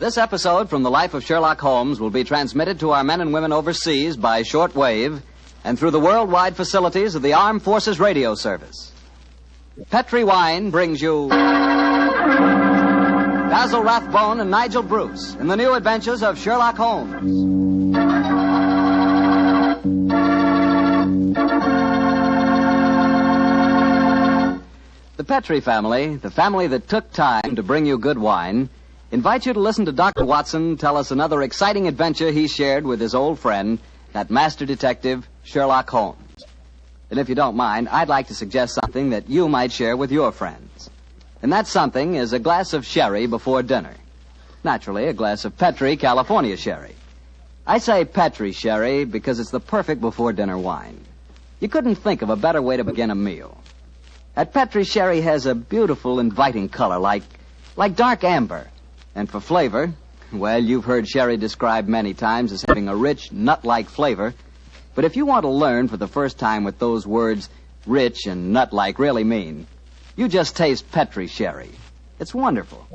This episode from the life of Sherlock Holmes will be transmitted to our men and women overseas by short wave and through the worldwide facilities of the Armed Forces Radio Service. Petri Wine brings you Basil Rathbone and Nigel Bruce in the new adventures of Sherlock Holmes. The Petri family, the family that took time to bring you good wine, invite you to listen to Dr. Watson tell us another exciting adventure he shared with his old friend, that master detective, Sherlock Holmes. And if you don't mind, I'd like to suggest something that you might share with your friends. And that something is a glass of sherry before dinner. Naturally, a glass of Petri California sherry. I say Petri sherry because it's the perfect before-dinner wine. You couldn't think of a better way to begin a meal. That Petri sherry has a beautiful, inviting color, like dark amber. And for flavor, well, you've heard sherry described many times as having a rich, nut-like flavor. But if you want to learn for the first time what those words rich and nut-like really mean, you just taste Petri sherry. It's wonderful.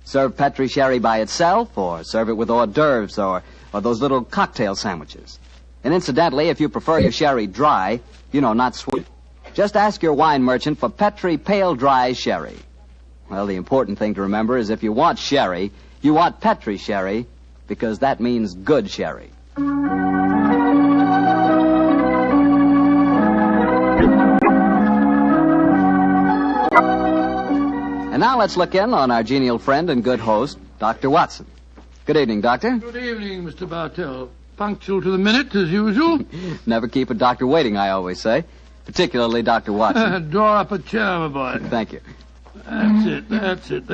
Serve Petri sherry by itself, or serve it with hors d'oeuvres or those little cocktail sandwiches. And incidentally, if you prefer your sherry dry, not sweet, just ask your wine merchant for Petri Pale Dry Sherry. Well, the important thing to remember is if you want sherry, you want Petri sherry, because that means good sherry. And now let's look in on our genial friend and good host, Dr. Watson. Good evening, Doctor. Good evening, Mr. Bartell. Punctual to the minute, as usual. Never keep a doctor waiting, I always say. Particularly Dr. Watson. Draw up a chair, my boy. Thank you. That's it.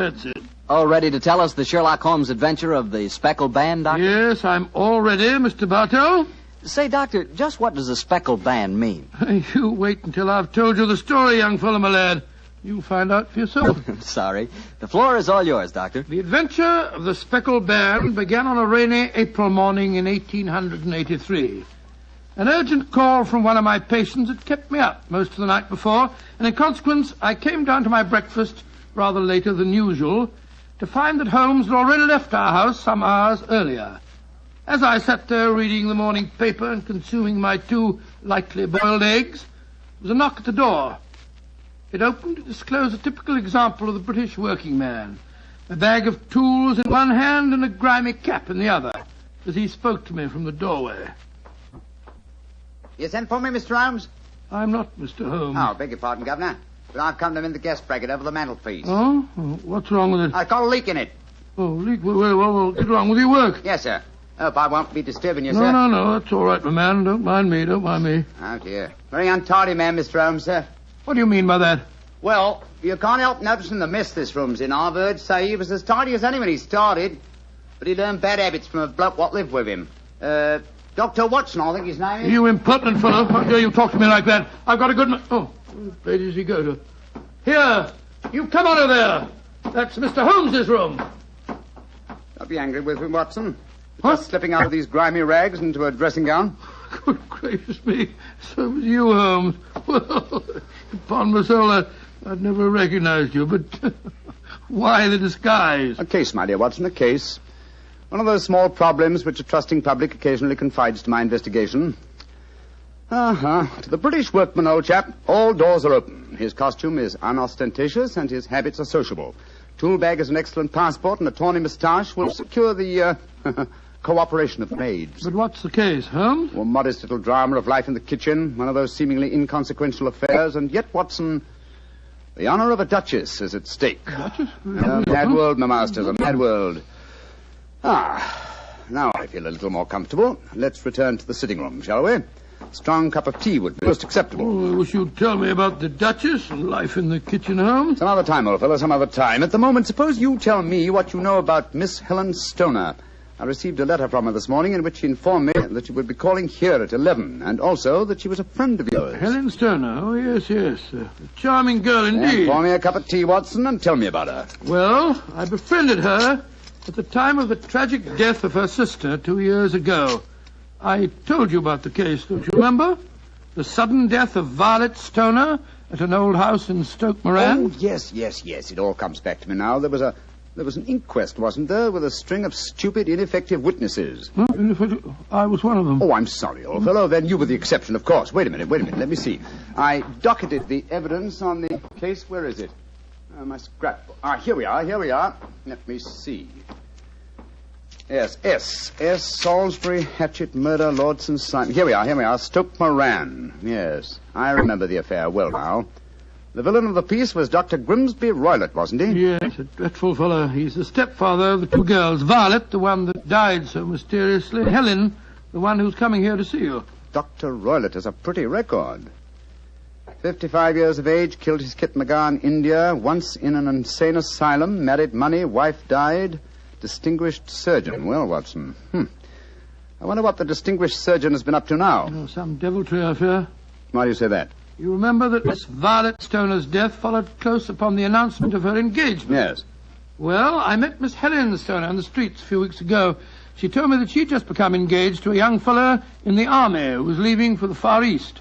All ready to tell us the Sherlock Holmes adventure of the speckled band, Doctor? Yes, I'm all ready, Mr. Bartell. Say, Doctor, just what does a speckled band mean? You wait until I've told you the story, young fellow, my lad. You'll find out for yourself. Sorry. The floor is all yours, Doctor. The adventure of the speckled band began on a rainy April morning in 1883. An urgent call from one of my patients had kept me up most of the night before, and in consequence, I came down to my breakfast rather later than usual to find that Holmes had already left our house some hours earlier. As I sat there reading the morning paper and consuming my 2 lightly boiled eggs, there was a knock at the door. It opened to disclose a typical example of the British working man, a bag of tools in one hand and a grimy cap in the other, as he spoke to me from the doorway. You sent for me, Mr. Holmes? I'm not Mr. Holmes. Oh, beg your pardon, Governor. But I've come to him in the guest bracket over the mantelpiece. Oh? What's wrong with it? I've got a leak in it. Oh, leak? Well, what's wrong with your work? Yes, sir. Hope I won't be disturbing you, sir. No, that's all right, my man. Don't mind me. Oh, dear. Very untidy man, Mr. Holmes, sir. What do you mean by that? Well, you can't help noticing the mess this room's in. I've heard say he was as tidy as any when he started. But he learned bad habits from a bloke what lived with him. Dr. Watson, I think his name is. You impertinent fellow. How dare you talk to me like that? I've got a good... Oh, where does he go to? Here, you come out of there. That's Mr. Holmes's room. Don't be angry with me, Watson. What? Just slipping out of these grimy rags into a dressing gown. Good gracious me. So was you, Holmes. Well, upon my soul, I'd never recognized you, but why the disguise? A case, my dear Watson, a case. One of those small problems which a trusting public occasionally confides to my investigation. To the British workman, old chap, all doors are open. His costume is unostentatious and his habits are sociable. Tool bag is an excellent passport, and a tawny moustache will secure the cooperation of maids. But what's the case, Holmes? Well, modest little drama of life in the kitchen, one of those seemingly inconsequential affairs, and yet, Watson, the honor of a duchess is at stake. Duchess? A mad world, my masters, a mad world. Now I feel a little more comfortable. Let's return to the sitting room, shall we? A strong cup of tea would be most acceptable. Oh, I wish you'd tell me about the Duchess and life in the kitchen, Holmes. Some other time, old fellow, some other time. At the moment, suppose you tell me what you know about Miss Helen Stoner. I received a letter from her this morning in which she informed me that she would be calling here at 11, and also that she was a friend of yours. Helen Stoner? Oh, yes. A charming girl indeed. Pour me a cup of tea, Watson, and tell me about her. Well, I befriended her at the time of the tragic death of her sister 2 years ago. I told you about the case, don't you remember? The sudden death of Violet Stoner at an old house in Stoke Moran. Oh, yes. It all comes back to me now. There was a There was an inquest, wasn't there, with a string of stupid, ineffective witnesses? I was one of them. Oh, I'm sorry, old fellow. Then you were the exception, of course. Wait a minute. Let me see. I docketed the evidence on the case. Where is it? My scrapbook. Here we are. Let me see. Yes, S. Salisbury, Hatchet, Murder, Lord St. Simon. Here we are. Stoke Moran. Yes, I remember the affair well now. The villain of the piece was Dr. Grimsby Roylott, wasn't he? Yes, a dreadful fellow. He's the stepfather of the two girls. Violet, the one that died so mysteriously. Helen, the one who's coming here to see you. Dr. Roylott has a pretty record. 55 years of age, killed his kit Magar in India, once in an insane asylum, married money, wife died, distinguished surgeon. Well, Watson, I wonder what the distinguished surgeon has been up to now. Oh, some deviltry, I fear. Why do you say that? You remember that Miss Violet Stoner's death followed close upon the announcement of her engagement? Yes. Well, I met Miss Helen Stoner on the streets a few weeks ago. She told me that she'd just become engaged to a young fellow in the army who was leaving for the Far East.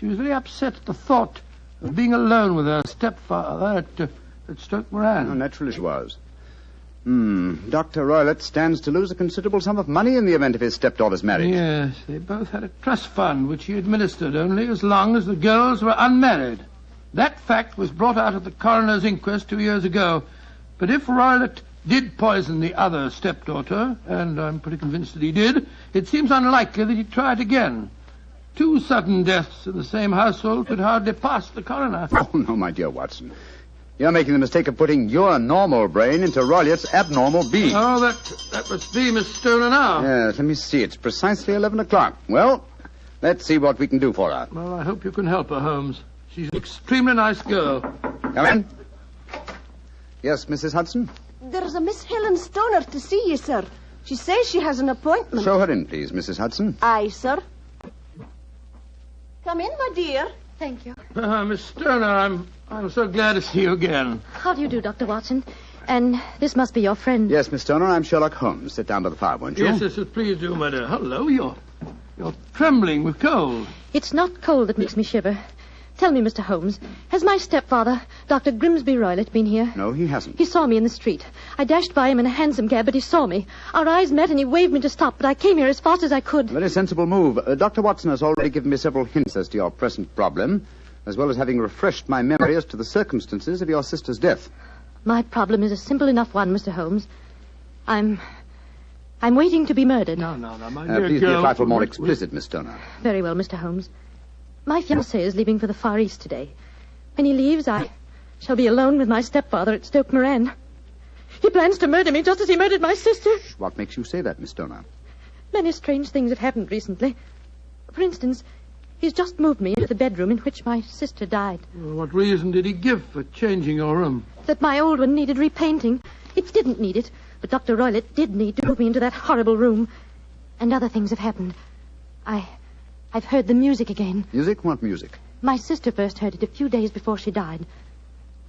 She was very upset at the thought of being alone with her stepfather at Stoke Moran. Oh, naturally she was. Dr. Roylott stands to lose a considerable sum of money in the event of his stepdaughter's marriage. Yes, they both had a trust fund which he administered only as long as the girls were unmarried. That fact was brought out at the coroner's inquest 2 years ago. But if Roylott did poison the other stepdaughter, and I'm pretty convinced that he did, it seems unlikely that he'd try it again. 2 sudden deaths in the same household could hardly pass the coroner. Oh, no, my dear Watson. You're making the mistake of putting your normal brain into Roylott's abnormal being. Oh, that must be Miss Stoner now. Yes, let me see. It's precisely 11 o'clock. Well, let's see what we can do for her. Well, I hope you can help her, Holmes. She's an extremely nice girl. Come in. Yes, Mrs. Hudson? There's a Miss Helen Stoner to see you, sir. She says she has an appointment. Show her in, please, Mrs. Hudson. Aye, sir. Come in, my dear. Thank you. Miss Stoner, I'm so glad to see you again. How do you do, Dr. Watson? And this must be your friend. Yes, Miss Stoner, I'm Sherlock Holmes. Sit down by the fire, won't you? Yes, please do, my dear. Hello, you're trembling with cold. It's not cold that makes me shiver. Tell me, Mr. Holmes, has my stepfather, Dr. Grimsby Roylott, been here? No, he hasn't. He saw me in the street. I dashed by him in a hansom cab, but he saw me. Our eyes met and he waved me to stop, but I came here as fast as I could. Very sensible move. Dr. Watson has already given me several hints as to your present problem, as well as having refreshed my memory as to the circumstances of your sister's death. My problem is a simple enough one, Mr. Holmes. I'm waiting to be murdered. No, my dear please girl. be a trifle more explicit, Miss Stoner. Very well, Mr. Holmes. My fiancé is leaving for the Far East today. When he leaves, I shall be alone with my stepfather at Stoke Moran. He plans to murder me just as he murdered my sister. What makes you say that, Miss Stoner? Many strange things have happened recently. For instance, he's just moved me into the bedroom in which my sister died. Well, what reason did he give for changing your room? That my old one needed repainting. It didn't need it, but Dr. Roylott did need to move me into that horrible room. And other things have happened. I've heard the music again. Music? What music? My sister first heard it a few days before she died.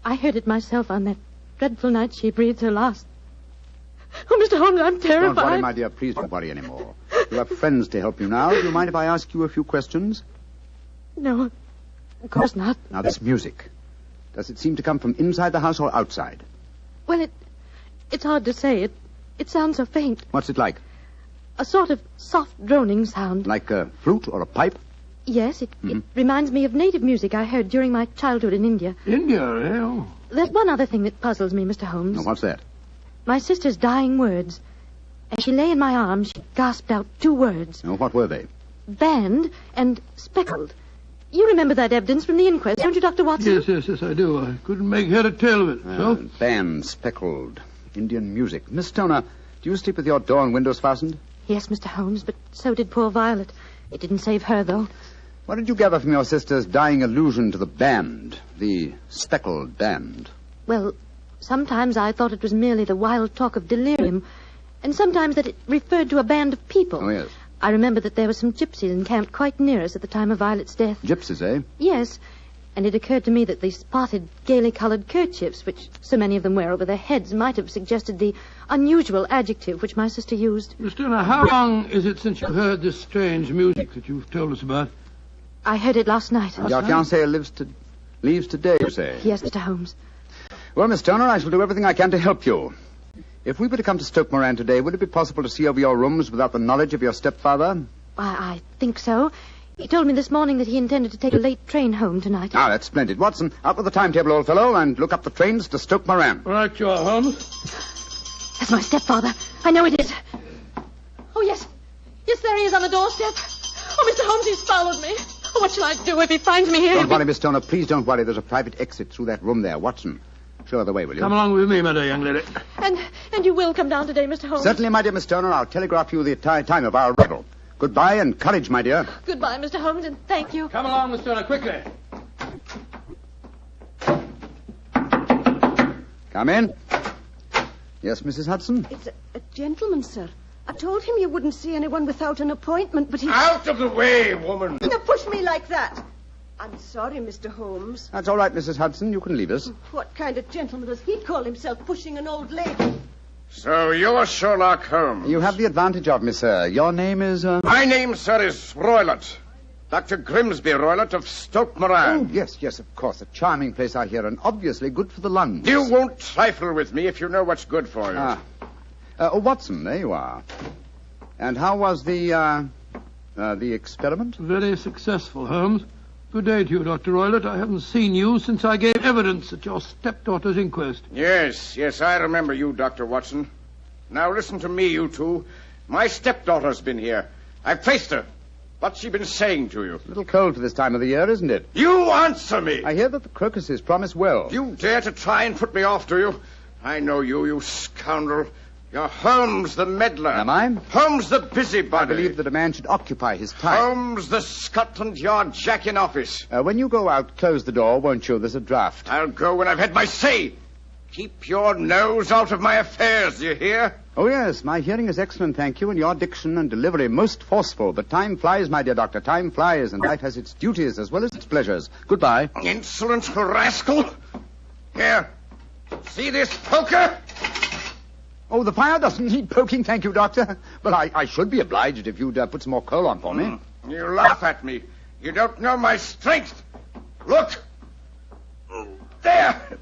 I heard it myself on that dreadful night she breathed her last. Oh, Mr. Holmes, I'm terrified. Don't worry, my dear. Please don't worry anymore. You have friends to help you now. Do you mind if I ask you a few questions? No, of course not. Now, this music. Does it seem to come from inside the house or outside? Well, it's hard to say. It sounds so faint. What's it like? A sort of soft droning sound. Like a flute or a pipe? Yes, it reminds me of native music I heard during my childhood in India. India, eh? Oh. There's one other thing that puzzles me, Mr. Holmes. Now, what's that? My sister's dying words. As she lay in my arms, she gasped out 2 words. Now, what were they? Banned and speckled. You remember that evidence from the inquest, don't you, Dr. Watson? Yes, I do. I couldn't make head or tail of it. So? Band, speckled, Indian music. Miss Stoner, do you sleep with your door and windows fastened? Yes, Mr. Holmes, but so did poor Violet. It didn't save her, though. What did you gather from your sister's dying allusion to the band, the speckled band? Well, sometimes I thought it was merely the wild talk of delirium, and sometimes that it referred to a band of people. Oh, yes. I remember that there were some gypsies encamped quite near us at the time of Violet's death. Gypsies, eh? Yes, and it occurred to me that the spotted, gaily coloured kerchiefs, which so many of them wear over their heads, might have suggested the unusual adjective which my sister used. Miss Stoner, how long is it since you heard this strange music that you've told us about? I heard it last night. And your fiancé leaves today, you say? Yes, Mr. Holmes. Well, Miss Stoner, I shall do everything I can to help you. If we were to come to Stoke Moran today, would it be possible to see over your rooms without the knowledge of your stepfather? I think so. He told me this morning that he intended to take a late train home tonight. Ah, that's splendid. Watson, out with the timetable, old fellow, and look up the trains to Stoke Moran. Right you are, Holmes. That's my stepfather. I know it is. Oh, yes. Yes, there he is on the doorstep. Oh, Mr. Holmes, he's followed me. Oh, what shall I do if he finds me here? Don't worry, Miss Stoner. Please don't worry. There's a private exit through that room there. Watson, show her the way, will you? Come along with me, my dear young lady. And you will come down today, Mr. Holmes? Certainly, my dear Miss Stoner. I'll telegraph you the time of our arrival. Goodbye and courage, my dear. Goodbye, Mr. Holmes, and thank you. Come along, Miss Turner, quickly. Come in. Yes, Mrs. Hudson? It's a gentleman, sir. I told him you wouldn't see anyone without an appointment, but he... Out of the way, woman! Now push me like that. I'm sorry, Mr. Holmes. That's all right, Mrs. Hudson. You can leave us. What kind of gentleman does he call himself pushing an old lady? So you're Sherlock Holmes. You have the advantage of me, sir. Your name is, My name, sir, is Roylott. Dr. Grimsby Roylott of Stoke Oh, Moran. yes, of course. A charming place, I hear, and obviously good for the lungs. You won't trifle with me if you know what's good for you. Watson, there you are. And how was the experiment? Very successful, Holmes. Good day to you, Dr. Roylott. I haven't seen you since I gave evidence at your stepdaughter's inquest. Yes, I remember you, Dr. Watson. Now listen to me, you two. My stepdaughter's been here. I've faced her. What's she been saying to you? A little cold for this time of the year, isn't it? You answer me! I hear that the crocuses promise well. You dare to try and put me off, do you? I know you, you scoundrel. You're Holmes the meddler. Am I? Holmes the busybody. I believe that a man should occupy his time. Holmes the Scotland Yard Jack in office. When you go out, close the door, won't you? There's a draft. I'll go when I've had my say. Keep your nose out of my affairs, do you hear? Oh, yes, my hearing is excellent, thank you, and your diction and delivery most forceful. But time flies, my dear doctor, time flies, and life has its duties as well as its pleasures. Goodbye. Insolent rascal. Here, see this poker? Oh, the fire doesn't need poking, thank you, doctor. But I should be obliged if you'd put some more coal on for me. You laugh at me. You don't know my strength. Look. There.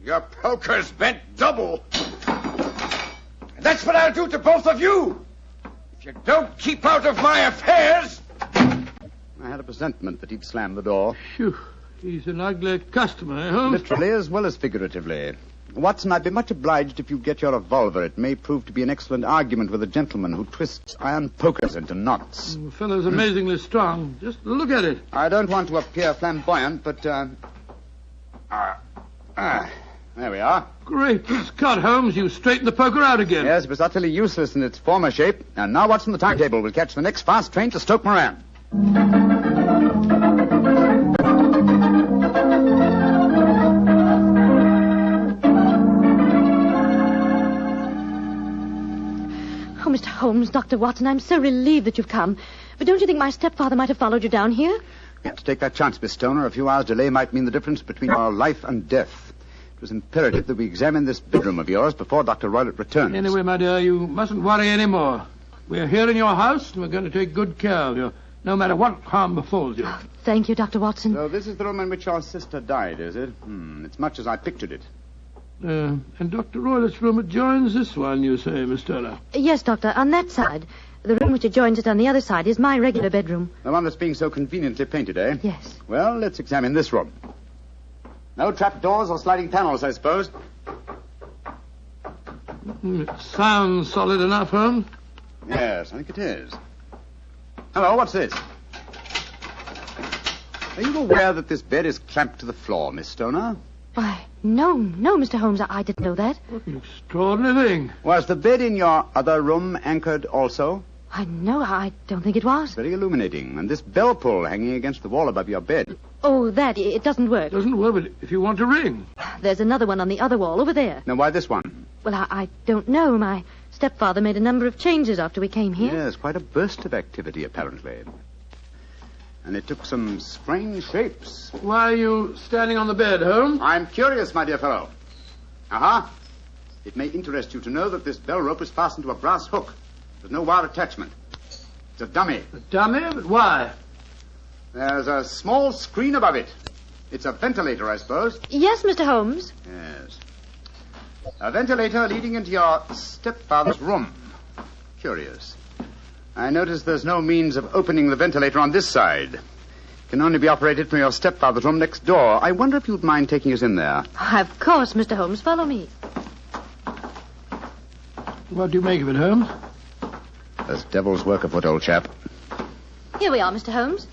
Your poker's bent double. And that's what I'll do to both of you. If you don't keep out of my affairs. I had a presentiment that he'd slam the door. Phew. He's an ugly customer, eh, Holmes? Literally as well as figuratively. Watson, I'd be much obliged if you'd get your revolver. It may prove to be an excellent argument with a gentleman who twists iron pokers into knots. The fellow's amazingly strong. Just look at it. I don't want to appear flamboyant, but, there we are. Great Scott, Holmes. You straightened the poker out again. Yes, it was utterly useless in its former shape. And now what's on the timetable? We'll catch the next fast train to Stoke Moran. Oh, Mr. Holmes, Dr. Watson, I'm so relieved that you've come. But don't you think my stepfather might have followed you down here? We had to take that chance, Miss Stoner. A few hours' delay might mean the difference between our life and death. It was imperative that we examine this bedroom of yours before Dr. Roylott returns. Anyway, my dear, you mustn't worry any more. We're here in your house, and we're going to take good care of you, no matter what harm befalls you. Thank you, Dr. Watson. So this is the room in which your sister died, is it? It's much as I pictured it. And Dr. Roylott's room adjoins this one, you say, Miss Turner? Yes, Doctor, on that side. The room which adjoins it on the other side is my regular bedroom. The one that's being so conveniently painted, eh? Yes. Well, let's examine this room. No trapdoors or sliding panels, I suppose. It sounds solid enough, Holmes. Yes, I think it is. Hello, what's this? Are you aware that this bed is clamped to the floor, Miss Stoner? Why, no, Mr. Holmes, I didn't know that. What an extraordinary thing. Was the bed in your other room anchored also? I don't think it was. Very illuminating. And this bell pull hanging against the wall above your bed. Oh, it doesn't work. Doesn't work, but if you want to ring. There's another one on the other wall over there. Now, why this one? Well, I don't know. My stepfather made a number of changes after we came here. Yes, quite a burst of activity, apparently. And it took some strange shapes. Why are you standing on the bed, Holmes? I'm curious, my dear fellow. Aha. It may interest you to know that this bell rope is fastened to a brass hook. There's no wire attachment. It's a dummy. A dummy? But why? There's a small screen above it. It's a ventilator, I suppose. Yes, Mr. Holmes. Yes. A ventilator leading into your stepfather's room. Curious. I notice there's no means of opening the ventilator on this side. It can only be operated from your stepfather's room next door. I wonder if you'd mind taking us in there. Of course, Mr. Holmes. Follow me. What do you make of it, Holmes? There's devil's work afoot, old chap. Here we are, Mr. Holmes.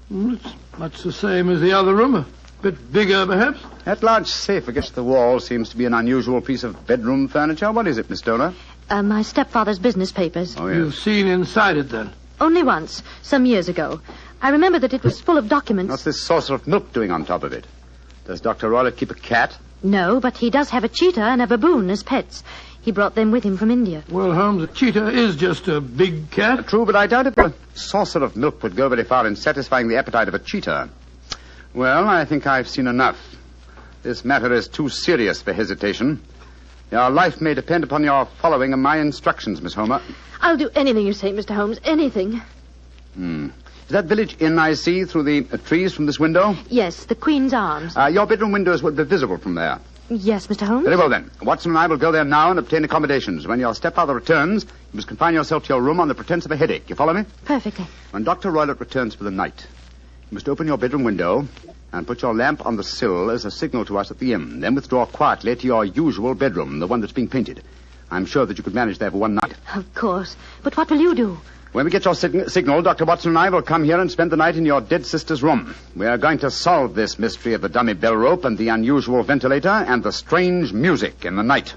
It's much the same as the other room. A bit bigger, perhaps. That large safe against the wall seems to be an unusual piece of bedroom furniture. What is it, Miss Stoner? My stepfather's business papers. Oh, yes. You've seen inside it, then? Only once, some years ago. I remember that it was full of documents. What's this saucer of milk doing on top of it? Does Dr. Roylott keep a cat? No, but he does have a cheetah and a baboon as pets. He brought them with him from India. Well, Holmes, a cheetah is just a big cat. True, but I doubt if a saucer of milk would go very far in satisfying the appetite of a cheetah. Well, I think I've seen enough. This matter is too serious for hesitation. Your life may depend upon your following of my instructions, Miss Homer. I'll do anything you say, Mr. Holmes, anything. Is that village inn I see through the trees from this window? Yes, the Queen's Arms. Your bedroom windows would be visible from there. Yes, Mr. Holmes. Very well, then. Watson and I will go there now and obtain accommodations. When your stepfather returns, you must confine yourself to your room on the pretense of a headache. You follow me? Perfectly. When Dr. Roylott returns for the night, you must open your bedroom window and put your lamp on the sill as a signal to us at the inn. Then withdraw quietly to your usual bedroom, the one that's being painted. I'm sure that you could manage there for one night. Of course. But what will you do? When we get your signal, Dr. Watson and I will come here and spend the night in your dead sister's room. We are going to solve this mystery of the dummy bell rope and the unusual ventilator and the strange music in the night.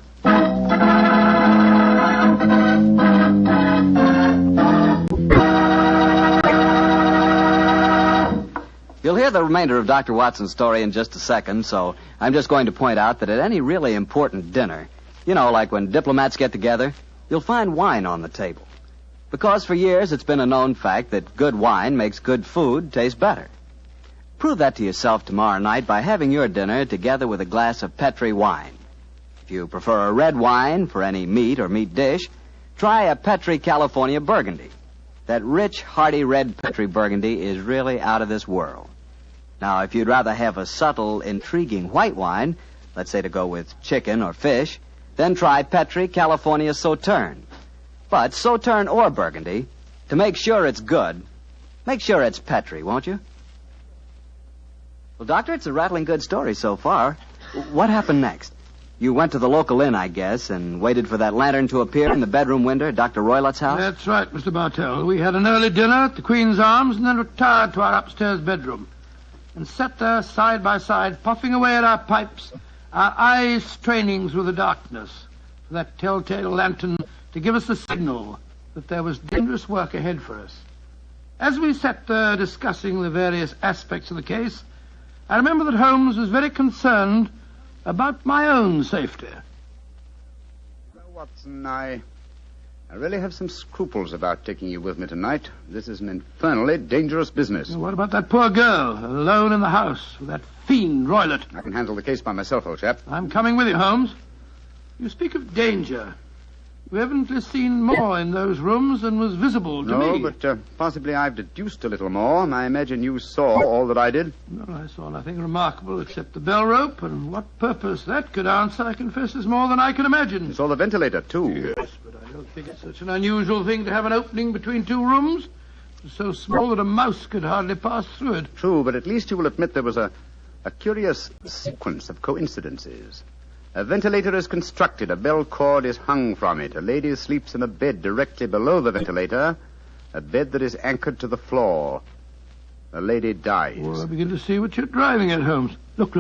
You'll hear the remainder of Dr. Watson's story in just a second, so I'm just going to point out that at any really important dinner, you know, like when diplomats get together, you'll find wine on the table. Because for years it's been a known fact that good wine makes good food taste better. Prove that to yourself tomorrow night by having your dinner together with a glass of Petri wine. If you prefer a red wine for any meat or meat dish, try a Petri California Burgundy. That rich, hearty red Petri Burgundy is really out of this world. Now, if you'd rather have a subtle, intriguing white wine, let's say to go with chicken or fish, then try Petri California Sauterne. But Sauterne or Burgundy, to make sure it's good, make sure it's Petri, won't you? Well, Doctor, it's a rattling good story so far. What happened next? You went to the local inn, I guess, and waited for that lantern to appear in the bedroom window at Dr. Roylott's house? That's right, Mr. Bartell. We had an early dinner at the Queen's Arms and then retired to our upstairs bedroom and sat there side by side, puffing away at our pipes, our eyes straining through the darkness for that telltale lantern to give us the signal that there was dangerous work ahead for us. As we sat there discussing the various aspects of the case, I remember that Holmes was very concerned about my own safety. Well, Watson, I really have some scruples about taking you with me tonight. This is an infernally dangerous business. What about that poor girl, alone in the house with that fiend Roylott? I can handle the case by myself, old chap. I'm coming with you, Holmes. You speak of danger. You evidently seen more in those rooms than was visible to me. No, but possibly I've deduced a little more, and I imagine you saw all that I did. Well, I saw nothing remarkable except the bell rope, and what purpose that could answer, I confess, is more than I can imagine. You saw the ventilator, too. Yes, but I don't think it's such an unusual thing to have an opening between two rooms. It's so small that a mouse could hardly pass through it. True, but at least you will admit there was a curious sequence of coincidences. A ventilator is constructed. A bell cord is hung from it. A lady sleeps in a bed directly below the ventilator, a bed that is anchored to the floor. The lady dies. Well, I begin to see what you're driving at, Holmes. Look.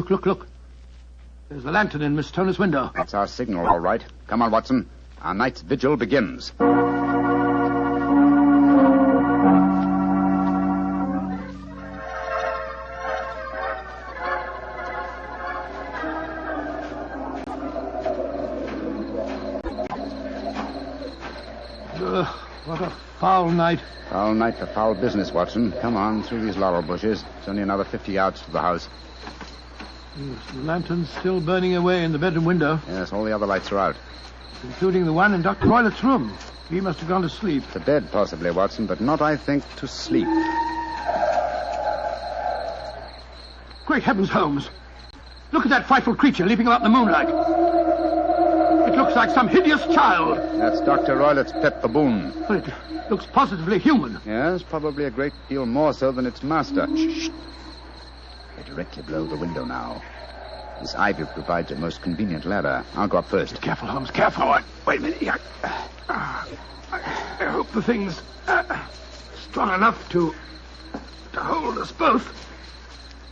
There's the lantern in Miss Toner's window. That's our signal, all right. Come on, Watson. Our night's vigil begins. What a foul night. Foul night for foul business, Watson. Come on, through these laurel bushes. It's only another 50 yards to the house. Yes, the lantern's still burning away in the bedroom window. Yes, all the other lights are out. Including the one in Dr. Roylott's room. He must have gone to sleep. To bed, possibly, Watson, but not, I think, to sleep. Great heavens, Holmes. Look at that frightful creature leaping about in the moonlight. It looks like some hideous child. That's Dr. Roylett's pet baboon. Well, it looks positively human. Yes, probably a great deal more so than its master. Shh. We're directly below the window now. This ivy provides a most convenient ladder. I'll go up first. Careful, Holmes, careful. Wait a minute. I hope the thing's strong enough to hold us both.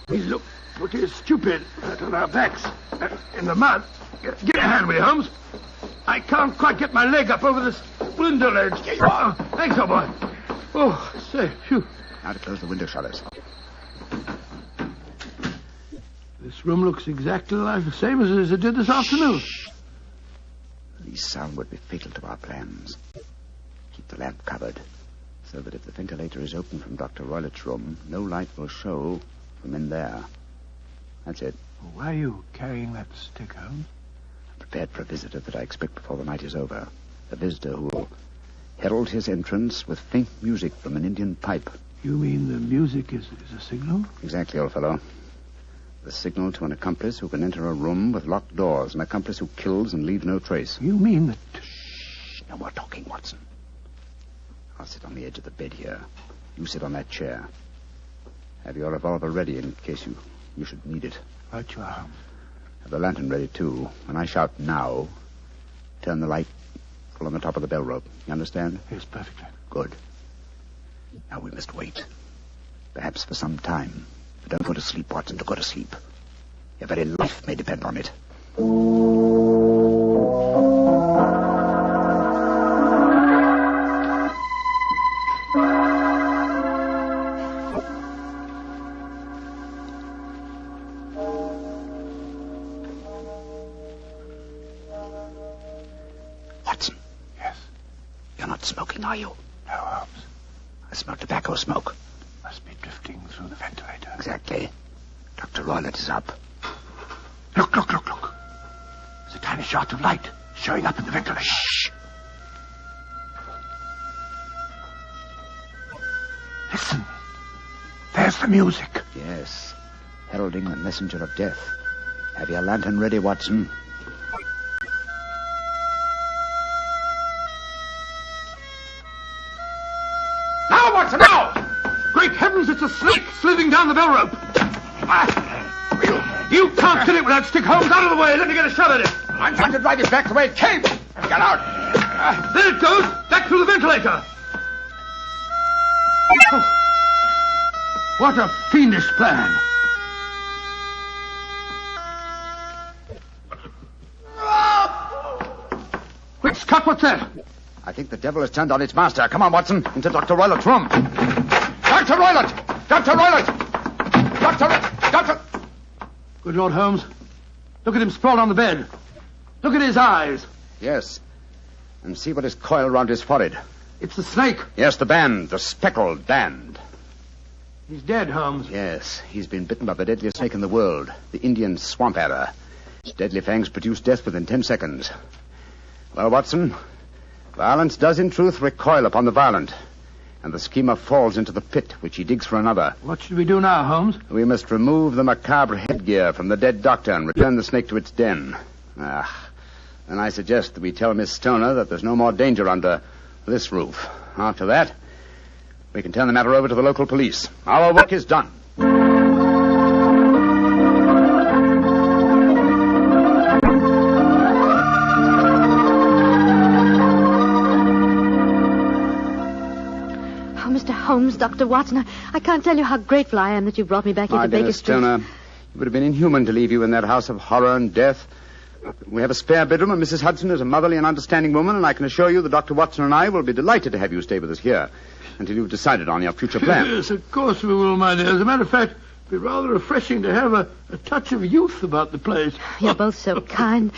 We look pretty stupid on our backs in the mud. Give me a hand, will you, Holmes? I can't quite get my leg up over this window ledge. Oh, thanks, old boy. Oh, say, phew. Now to close the window shutters. This room looks exactly like the same as it did this afternoon. The least sound would be fatal to our plans. Keep the lamp covered, so that if the ventilator is open from Dr. Roylett's room, no light will show from in there. That's it. Why are you carrying that stick, Holmes? I'm prepared for a visitor that I expect before the night is over. A visitor who will herald his entrance with faint music from an Indian pipe. You mean the music is a signal? Exactly, old fellow. The signal to an accomplice who can enter a room with locked doors, an accomplice who kills and leaves no trace. You mean that... Shh, no more talking, Watson. I'll sit on the edge of the bed here. You sit on that chair. Have your revolver ready in case you should need it. Right you are, Holmes. Have the lantern ready, too. When I shout now, turn the light full on the top of the bell rope. You understand? Yes, perfectly. Good. Now we must wait. Perhaps for some time. But don't go to sleep, Watson. Don't go to sleep. Your very life may depend on it. Watson. Yes? You're not smoking, are you? No, Holmes. I smell tobacco smoke. Must be drifting through the ventilator. Exactly. Dr. Roylett is up. Look. There's a tiny shot of light showing up in the ventilator. Shh. Listen. There's the music. Yes. Heralding the messenger of death. Have your lantern ready, Watson. Now, Watson, now! Great heavens, it's a snake slithering down the bell rope. You can't kill it with that stick, Holmes. Out of the way. Let me get a shot at it. I'm trying to drive it back the way it came. Get out. There it goes. Back through the ventilator. Oh, what a fiendish plan. Quick, Scott, what's that? I think the devil has turned on its master. Come on, Watson, into Dr. Roylett's room. Dr. Roylett! Dr. Roylett! Dr. Good Lord, Holmes. Look at him sprawled on the bed. Look at his eyes. Yes. And see what is coiled round his forehead. It's the snake. Yes, the band. The speckled band. He's dead, Holmes. Yes, he's been bitten by the deadliest snake in the world, the Indian swamp adder. Its deadly fangs produce death within 10 seconds. Well, Watson, violence does in truth recoil upon the violent, and the schemer falls into the pit which he digs for another. What should we do now, Holmes? We must remove the macabre headgear from the dead doctor and return the snake to its den. And I suggest that we tell Miss Stoner that there's no more danger under this roof. After that, we can turn the matter over to the local police. Our work is done. Holmes, Dr. Watson, I can't tell you how grateful I am that you brought me back here to Baker Street. Stoner, it would have been inhuman to leave you in that house of horror and death. We have a spare bedroom, and Mrs. Hudson is a motherly and understanding woman, and I can assure you that Dr. Watson and I will be delighted to have you stay with us here until you've decided on your future plans. Yes, of course we will, my dear. As a matter of fact, it'd be rather refreshing to have a touch of youth about the place. You're both so kind.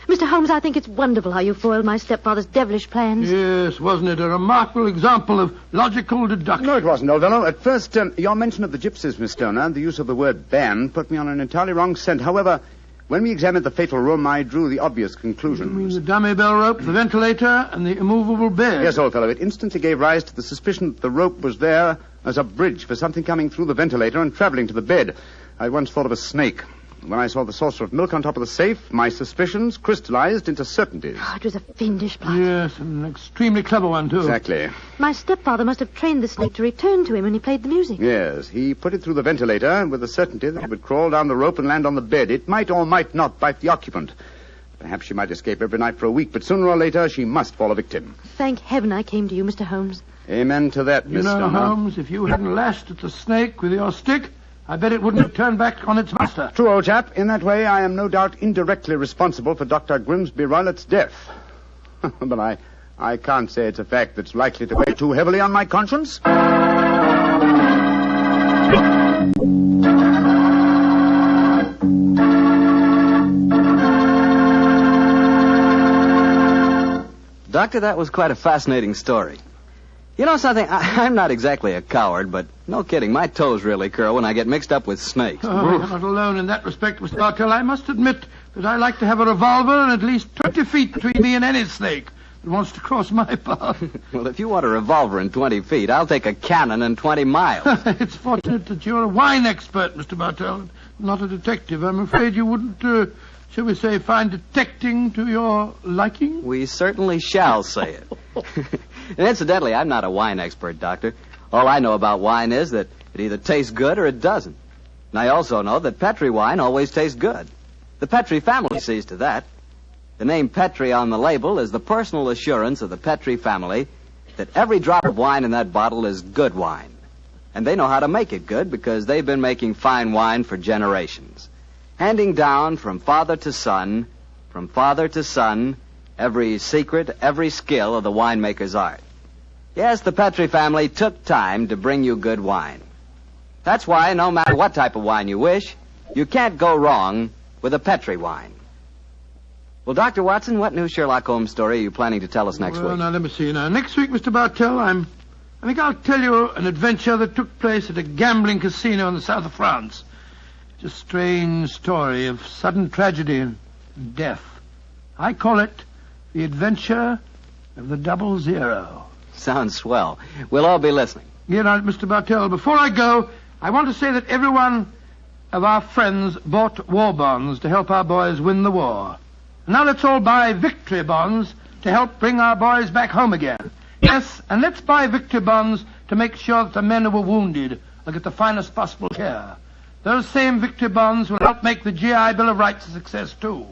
Mr. Holmes, I think it's wonderful how you foiled my stepfather's devilish plans. Yes, wasn't it a remarkable example of logical deduction? No, it wasn't, old fellow. At first, your mention of the gypsies, Miss Stoner, and the use of the word band put me on an entirely wrong scent. However, when we examined the fatal room, I drew the obvious conclusion. You mean the dummy bell rope, the ventilator, and the immovable bed? Yes, old fellow. It instantly gave rise to the suspicion that the rope was there as a bridge for something coming through the ventilator and traveling to the bed. I once thought of a snake. When I saw the saucer of milk on top of the safe, my suspicions crystallized into certainties. Oh, it was a fiendish plot. Yes, an extremely clever one, too. Exactly. My stepfather must have trained the snake to return to him when he played the music. Yes, he put it through the ventilator with the certainty that it would crawl down the rope and land on the bed. It might or might not bite the occupant. Perhaps she might escape every night for a week, but sooner or later she must fall a victim. Thank heaven I came to you, Mr. Holmes. Amen to that, Miss You know, Stoner. Holmes, if you hadn't lashed at the snake with your stick, I bet it wouldn't have turned back on its master. True, old chap. In that way, I am no doubt indirectly responsible for Dr. Grimsby Roylett's death. But I can't say it's a fact that's likely to weigh too heavily on my conscience. Doctor, that was quite a fascinating story. You know something? I'm not exactly a coward, but no kidding, my toes really curl when I get mixed up with snakes. Oh, you're not alone in that respect, Mr. Bartell. I must admit that I like to have a revolver and at least 20 feet between me and any snake that wants to cross my path. Well, if you want a revolver in 20 feet, I'll take a cannon in 20 miles. It's fortunate that you're a wine expert, Mr. Bartell, not a detective. I'm afraid you wouldn't, shall we say, find detecting to your liking? We certainly shall say it. And incidentally, I'm not a wine expert, Doctor. All I know about wine is that it either tastes good or it doesn't. And I also know that Petri wine always tastes good. The Petri family sees to that. The name Petri on the label is the personal assurance of the Petri family that every drop of wine in that bottle is good wine. And they know how to make it good because they've been making fine wine for generations. Handing down from father to son, every secret, every skill of the winemaker's art. Yes, the Petri family took time to bring you good wine. That's why, no matter what type of wine you wish, you can't go wrong with a Petri wine. Well, Dr. Watson, what new Sherlock Holmes story are you planning to tell us next week? Now, let me see. Now, next week, Mr. Bartell, I think I'll tell you an adventure that took place at a gambling casino in the south of France. It's a strange story of sudden tragedy and death. I call it The Adventure of the 00. Sounds swell. We'll all be listening. Yeah, now, Mr. Bartell, before I go, I want to say that every one of our friends bought war bonds to help our boys win the war. Now let's all buy victory bonds to help bring our boys back home again. Yes, and let's buy victory bonds to make sure that the men who were wounded will get the finest possible care. Those same victory bonds will help make the GI Bill of Rights a success, too.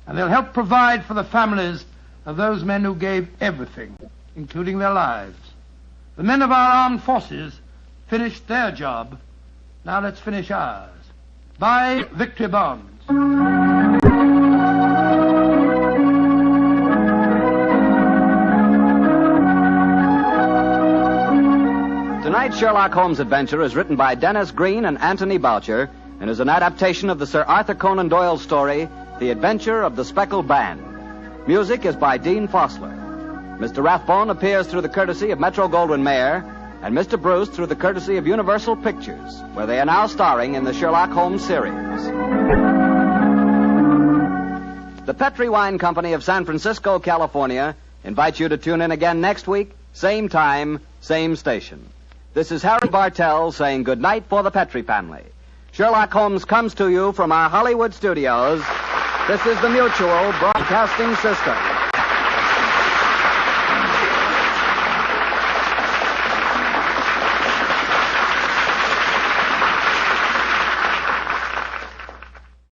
And they'll help provide for the families of those men who gave everything, including their lives. The men of our armed forces finished their job. Now let's finish ours. Buy victory bonds. Tonight's Sherlock Holmes adventure is written by Dennis Green and Anthony Boucher and is an adaptation of the Sir Arthur Conan Doyle story, The Adventure of the Speckled Band. Music is by Dean Fossler. Mr. Rathbone appears through the courtesy of Metro-Goldwyn-Mayer and Mr. Bruce through the courtesy of Universal Pictures, where they are now starring in the Sherlock Holmes series. The Petri Wine Company of San Francisco, California, invites you to tune in again next week, same time, same station. This is Harry Bartell saying good night for the Petri family. Sherlock Holmes comes to you from our Hollywood studios. This is the Mutual Broadcasting System.